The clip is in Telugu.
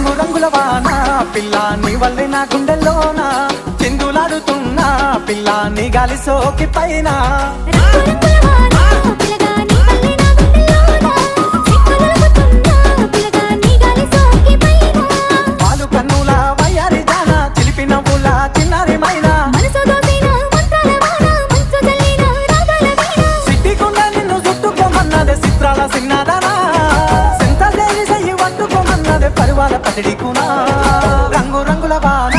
రంగు రంగుల వాన పిల్ల నీ వల్లే నా గుండెల్లోన చిందులాడుతున్నా పిల్ల నీ గాలి సోకి పైన పాలు కన్నుల వయ్యారి జాన చిలిపి నవ్వుల చిన్నారి మైనా సిట్టికుండా నిన్ను చుట్టుకోమన్నదే చిత్రాల సిన్నదానా సెంత దేవి సయ్యి పట్టుకోమన్నదే పరివాల పతిడికునా రంగు రంగుల వాన